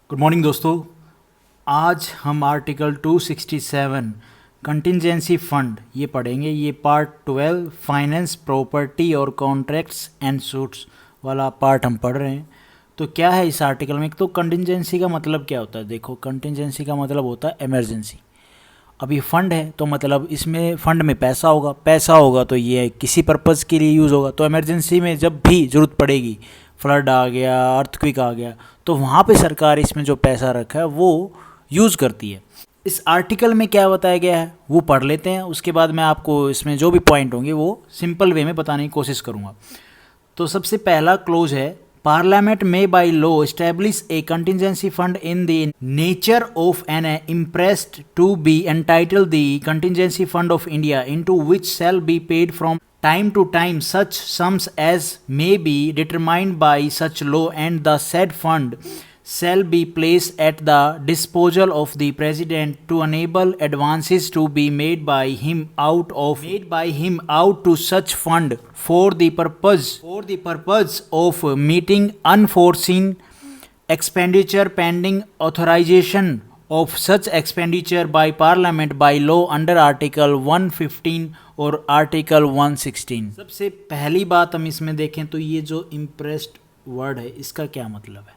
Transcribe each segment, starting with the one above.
Good morning दोस्तों। आज हम आर्टिकल 267 कंटिजेंसी फंड ये पढ़ेंगे। ये पार्ट 12 फाइनेंस प्रॉपर्टी और कॉन्ट्रैक्ट्स एंड सूट्स वाला पार्ट हम पढ़ रहे हैं। तो क्या है इस आर्टिकल में? तो कंटिजेंसी का मतलब क्या होता है? देखो, कंटिजेंसी का मतलब होता है इमरजेंसी। अब ये फंड है तो मतलब इसमें फंड में पैसा होगा तो ये किसी पर्पज़ के लिए यूज़ होगा। तो इमरजेंसी में जब भी ज़रूरत पड़ेगी, फ्लड आ गया, अर्थक्वेक आ गया, तो वहाँ पे सरकार इसमें जो पैसा रखा है वो यूज़ करती है। इस आर्टिकल में क्या बताया गया है वो पढ़ लेते हैं, उसके बाद मैं आपको इसमें जो भी पॉइंट होंगे वो सिंपल वे में बताने की कोशिश करूँगा। तो सबसे पहला क्लोज है, पार्लियामेंट में by law establish a contingency fund in the nature of an impressed to be entitled the contingency fund of India into which shall be paid from time to time such sums as may be determined by such law and the said fund shall be placed at the disposal of the president to enable advances to be made by him out to such fund for the purpose of meeting unforeseen expenditure pending authorization of such expenditure by parliament by law under article 115 और article 116। सबसे पहली बात हम इसमें देखें तो ये जो इम्प्रेस्ड वर्ड है इसका क्या मतलब है?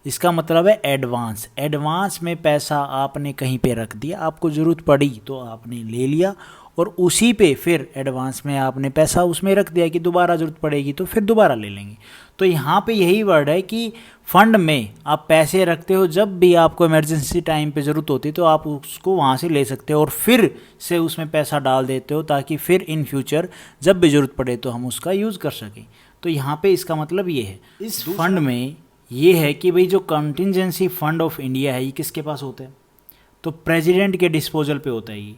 इसका मतलब है एडवांस। एडवांस में पैसा आपने कहीं पे रख दिया, आपको ज़रूरत पड़ी तो आपने ले लिया और उसी पे फिर एडवांस में आपने पैसा उसमें रख दिया कि दोबारा ज़रूरत पड़ेगी तो फिर दोबारा ले लेंगे। तो यहाँ पे यही वर्ड है कि फंड में आप पैसे रखते हो, जब भी आपको इमरजेंसी टाइम पे ज़रूरत होती है तो आप उसको वहाँ से ले सकते हो और फिर से उसमें पैसा डाल देते हो ताकि फिर इन फ्यूचर जब भी ज़रूरत पड़े तो हम उसका यूज़ कर सकें। तो यहाँ पे इसका मतलब ये है। इस फंड में ये है कि भाई जो कंटिजेंसी फंड ऑफ इंडिया है ये किसके पास होता है? तो प्रेसिडेंट के डिस्पोजल पे होता है ये।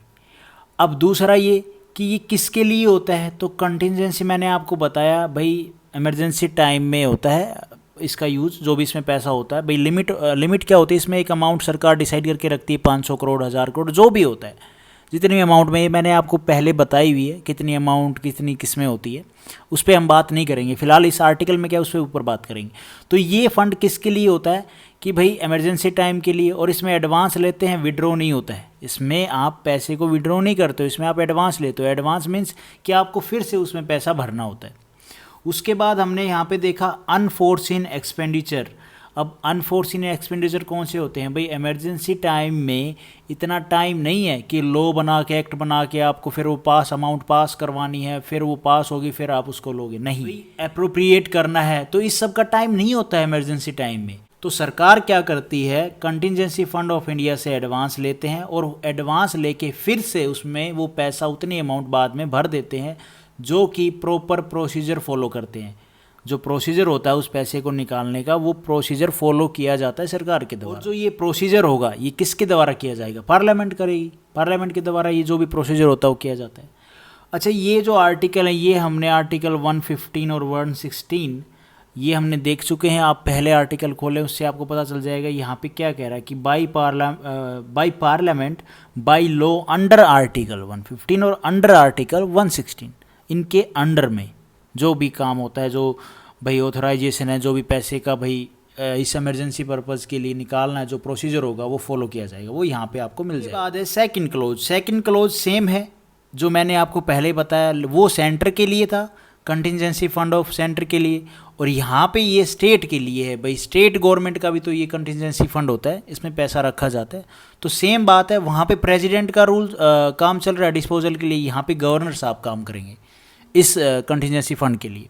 अब दूसरा ये कि ये किसके लिए होता है? तो कंटिजेंसी मैंने आपको बताया भाई इमरजेंसी टाइम में होता है इसका यूज़, जो भी इसमें पैसा होता है। भाई लिमिट क्या होती है इसमें? एक अमाउंट सरकार डिसाइड करके रखती है, 500 करोड़, 1000 करोड़, जो भी होता है, जितनी अमाउंट में, ये मैंने आपको पहले बताई हुई है कितनी अमाउंट कितनी किसमें होती है, उस पर हम बात नहीं करेंगे फिलहाल। इस आर्टिकल में क्या उस पर ऊपर बात करेंगे। तो ये फंड किसके लिए होता है कि भाई इमरजेंसी टाइम के लिए, और इसमें एडवांस लेते हैं, विड्रॉ नहीं होता है। इसमें आप पैसे को विड्रॉ नहीं करते हो, इसमें आप एडवांस लेते हो। एडवांस मीन्स कि आपको फिर से उसमें पैसा भरना होता है। उसके बाद हमने यहाँ पे देखा अनफोर्सिन एक्सपेंडिचर। अब अनफोर्सिन एक्सपेंडिचर कौन से होते हैं? भाई इमरजेंसी टाइम में इतना टाइम नहीं है कि लॉ बना के, एक्ट बना के आपको फिर वो अमाउंट पास करवानी है, फिर वो पास होगी फिर आप उसको लोगे, नहीं, अप्रोप्रिएट करना है, तो इस सब का टाइम नहीं होता है इमरजेंसी टाइम में। तो सरकार क्या करती है, कंटिजेंसी फंड ऑफ इंडिया से एडवांस लेते हैं और एडवांस लेके फिर से उसमें वो पैसा उतनी अमाउंट बाद में भर देते हैं, जो कि प्रॉपर प्रोसीजर फॉलो करते हैं। जो प्रोसीजर होता है उस पैसे को निकालने का, वो प्रोसीजर फॉलो किया जाता है सरकार के द्वारा। और जो ये प्रोसीजर होगा ये किसके द्वारा किया जाएगा? पार्लियामेंट करेगी। पार्लियामेंट के द्वारा ये जो भी प्रोसीजर होता है वो किया जाता है। अच्छा, ये जो आर्टिकल है ये हमने आर्टिकल 115 और 116 ये हमने देख चुके हैं। आप पहले आर्टिकल खोलें, उससे आपको पता चल जाएगा यहाँ पे क्या कह रहा है कि by parliament by law under article 115 और अंडर आर्टिकल 116, इनके अंडर में जो भी काम होता है, जो भाई ऑथराइजेशन है, जो भी पैसे का भाई इस इमरजेंसी पर्पज़ के लिए निकालना है, जो प्रोसीजर होगा वो फॉलो किया जाएगा, वो यहाँ पे आपको मिल जाएगा। बाद है second close. Second close same है जो मैंने आपको पहले बताया, वो सेंटर के लिए था, कंटिजेंसी फंड ऑफ सेंटर के लिए, और यहाँ पे ये स्टेट के लिए है। भाई स्टेट गवर्नमेंट का भी तो ये कंटिजेंसी फंड होता है, इसमें पैसा रखा जाता है। तो सेम बात है, वहाँ पे प्रेसिडेंट का रूल काम चल रहा है डिस्पोजल के लिए, यहाँ पे गवर्नर साहब काम करेंगे इस कंटिजेंसी फंड के लिए।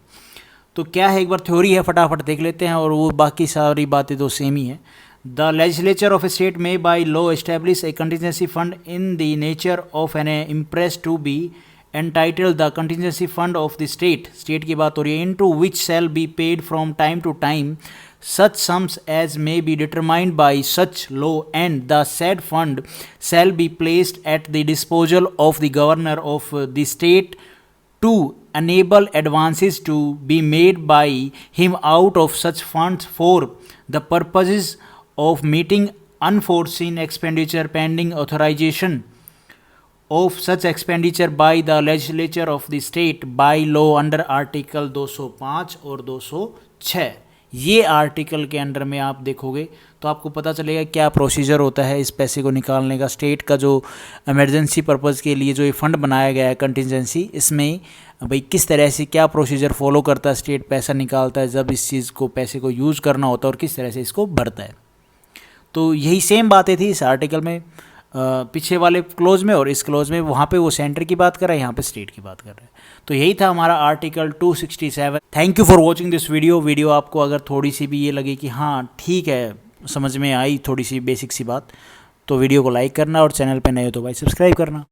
तो क्या है, एक बार थ्योरी है, फटाफट देख लेते हैं, और वो बाकी सारी बातें तो सेम ही है। The legislature of a state may by law establish a contingency fund in the nature of an imprest to be entitled the contingency fund of the state की बात हो रही है, into which shall be paid from time to time such sums as may be determined by such law, and the said fund shall be placed at the disposal of the governor of the state to enable advances to be made by him out of such funds for the purposes of meeting unforeseen expenditure pending authorization of such expenditure by the legislature of the state by law under article 205 और 206। ये article के under में आप देखोगे तो आपको पता चलेगा क्या प्रोसीजर होता है इस पैसे को निकालने का। स्टेट का जो इमरजेंसी पर्पज़ के लिए जो ये फ़ंड बनाया गया है कंटिजेंसी, इसमें भाई किस तरह से क्या प्रोसीजर फॉलो करता है स्टेट, पैसा निकालता है जब इस चीज़ को पैसे को यूज़ करना होता है और किस तरह से इसको भरता है। तो यही सेम बातें थी इस आर्टिकल में, पीछे वाले क्लोज में और इस क्लोज में। वहाँ पे वो सेंटर की बात कर रहा है, यहाँ पे स्टेट की बात कर रहा है। तो यही था हमारा article 267। Thank you for watching this video आपको अगर थोड़ी सी भी ये लगे कि हाँ ठीक है, समझ में आई थोड़ी सी बेसिक सी बात, तो वीडियो को लाइक करना और चैनल पे नए हो तो भाई सब्सक्राइब करना।